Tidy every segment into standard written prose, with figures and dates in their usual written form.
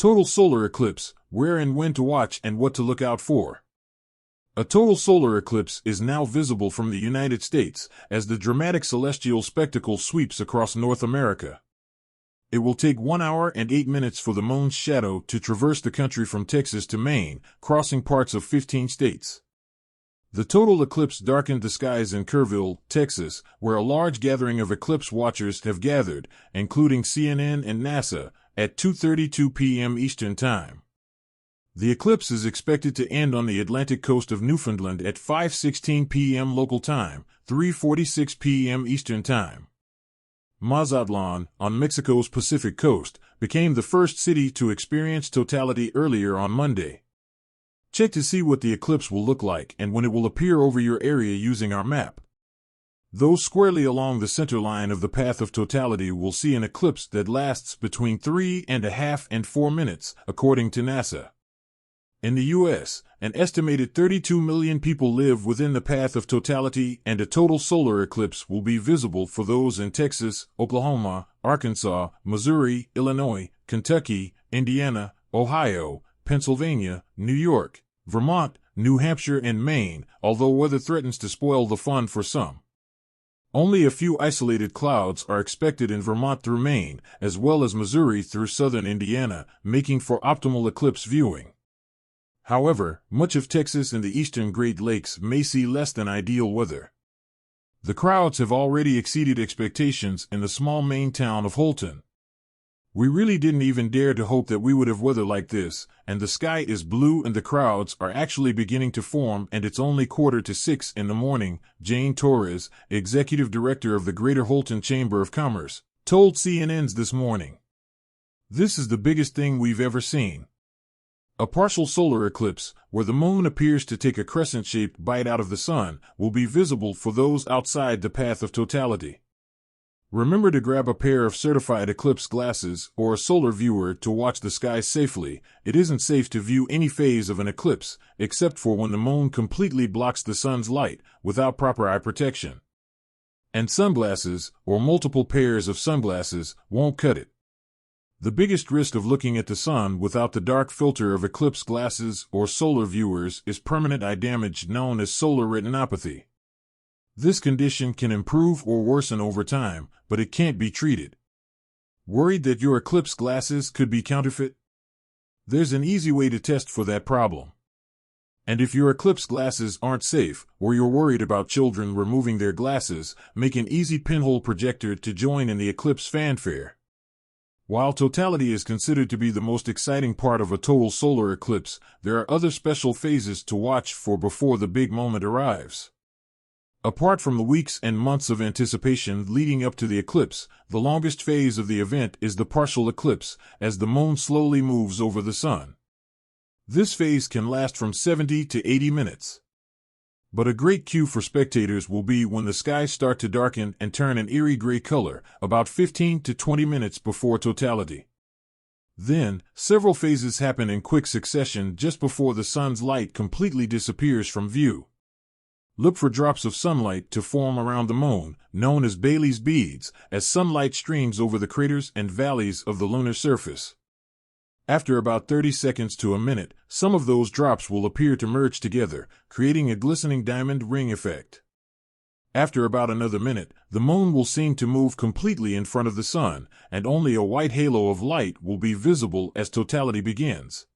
Total solar eclipse, where and when to watch and what to look out for. A total solar eclipse is now visible from the United States as the dramatic celestial spectacle sweeps across North America. It will take 1 hour and 8 minutes for the moon's shadow to traverse the country from Texas to Maine, crossing parts of 15 states. The total eclipse darkened the skies in Kerrville, Texas, where a large gathering of eclipse watchers have gathered, including CNN and NASA, at 2:32 p.m. Eastern Time. The eclipse is expected to end on the Atlantic coast of Newfoundland at 5:16 p.m. local time, 3:46 p.m. Eastern Time. Mazatlan, on Mexico's Pacific coast, became the first city to experience totality earlier on Monday. Check to see what the eclipse will look like and when it will appear over your area using our map. Those squarely along the center line of the path of totality will see an eclipse that lasts between 3.5 and 4 minutes, according to NASA. In the U.S., an estimated 32 million people live within the path of totality, and a total solar eclipse will be visible for those in Texas, Oklahoma, Arkansas, Missouri, Illinois, Kentucky, Indiana, Ohio, Pennsylvania, New York, Vermont, New Hampshire, and Maine, although weather threatens to spoil the fun for some. Only a few isolated clouds are expected in Vermont through Maine, as well as Missouri through southern Indiana, making for optimal eclipse viewing. However, much of Texas and the eastern Great Lakes may see less than ideal weather. The crowds have already exceeded expectations in the small Maine town of Holton. We really didn't even dare to hope that we would have weather like this, and the sky is blue and the crowds are actually beginning to form, and it's only 5:45 in the morning, Jane Torres, executive director of the Greater Holton Chamber of Commerce, told CNN's This Morning. This is the biggest thing we've ever seen. A partial solar eclipse, where the moon appears to take a crescent-shaped bite out of the sun, will be visible for those outside the path of totality. Remember to grab a pair of certified eclipse glasses or a solar viewer to watch the skies safely. It isn't safe to view any phase of an eclipse, except for when the moon completely blocks the sun's light, without proper eye protection. And sunglasses, or multiple pairs of sunglasses, won't cut it. The biggest risk of looking at the sun without the dark filter of eclipse glasses or solar viewers is permanent eye damage known as solar retinopathy. This condition can improve or worsen over time, but it can't be treated. Worried that your eclipse glasses could be counterfeit? There's an easy way to test for that problem. And if your eclipse glasses aren't safe, or you're worried about children removing their glasses, make an easy pinhole projector to join in the eclipse fanfare. While totality is considered to be the most exciting part of a total solar eclipse, there are other special phases to watch for before the big moment arrives. Apart from the weeks and months of anticipation leading up to the eclipse, the longest phase of the event is the partial eclipse, as the moon slowly moves over the sun. This phase can last from 70 to 80 minutes. But a great cue for spectators will be when the skies start to darken and turn an eerie gray color, about 15 to 20 minutes before totality. Then, several phases happen in quick succession just before the sun's light completely disappears from view. Look for drops of sunlight to form around the moon, known as Bailey's beads, as sunlight streams over the craters and valleys of the lunar surface. After about 30 seconds to a minute, some of those drops will appear to merge together, creating a glistening diamond ring effect. After about another minute, the moon will seem to move completely in front of the sun, and only a white halo of light will be visible as totality begins.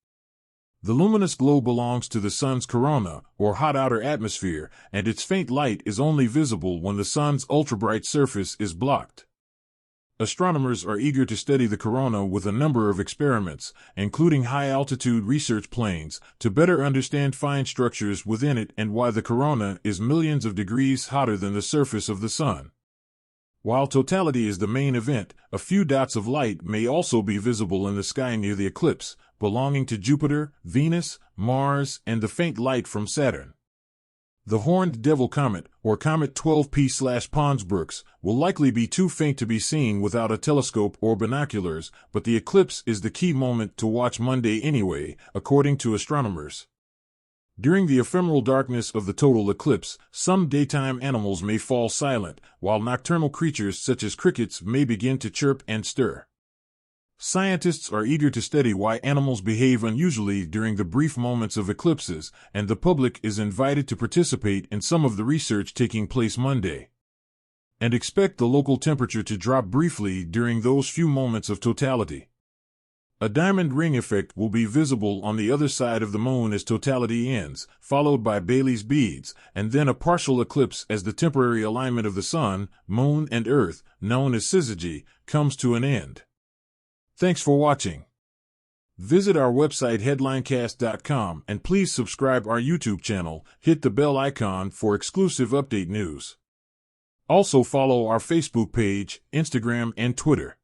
The luminous glow belongs to the sun's corona, or hot outer atmosphere, and its faint light is only visible when the sun's ultrabright surface is blocked. Astronomers are eager to study the corona with a number of experiments, including high-altitude research planes, to better understand fine structures within it and why the corona is millions of degrees hotter than the surface of the sun. While totality is the main event, a few dots of light may also be visible in the sky near the eclipse, belonging to Jupiter, Venus, Mars, and the faint light from Saturn. The Horned Devil Comet, or Comet 12P/Ponsbrooks, will likely be too faint to be seen without a telescope or binoculars, but the eclipse is the key moment to watch Monday anyway, according to astronomers. During the ephemeral darkness of the total eclipse, some daytime animals may fall silent, while nocturnal creatures such as crickets may begin to chirp and stir. Scientists are eager to study why animals behave unusually during the brief moments of eclipses, and the public is invited to participate in some of the research taking place Monday. And expect the local temperature to drop briefly during those few moments of totality. A diamond ring effect will be visible on the other side of the moon as totality ends, followed by Bailey's beads, and then a partial eclipse as the temporary alignment of the sun, moon, and earth, known as syzygy, comes to an end. Thanks for watching. Visit our website headlinecast.com and please subscribe our YouTube channel, hit the bell icon for exclusive update news. Also follow our Facebook page, Instagram, and Twitter.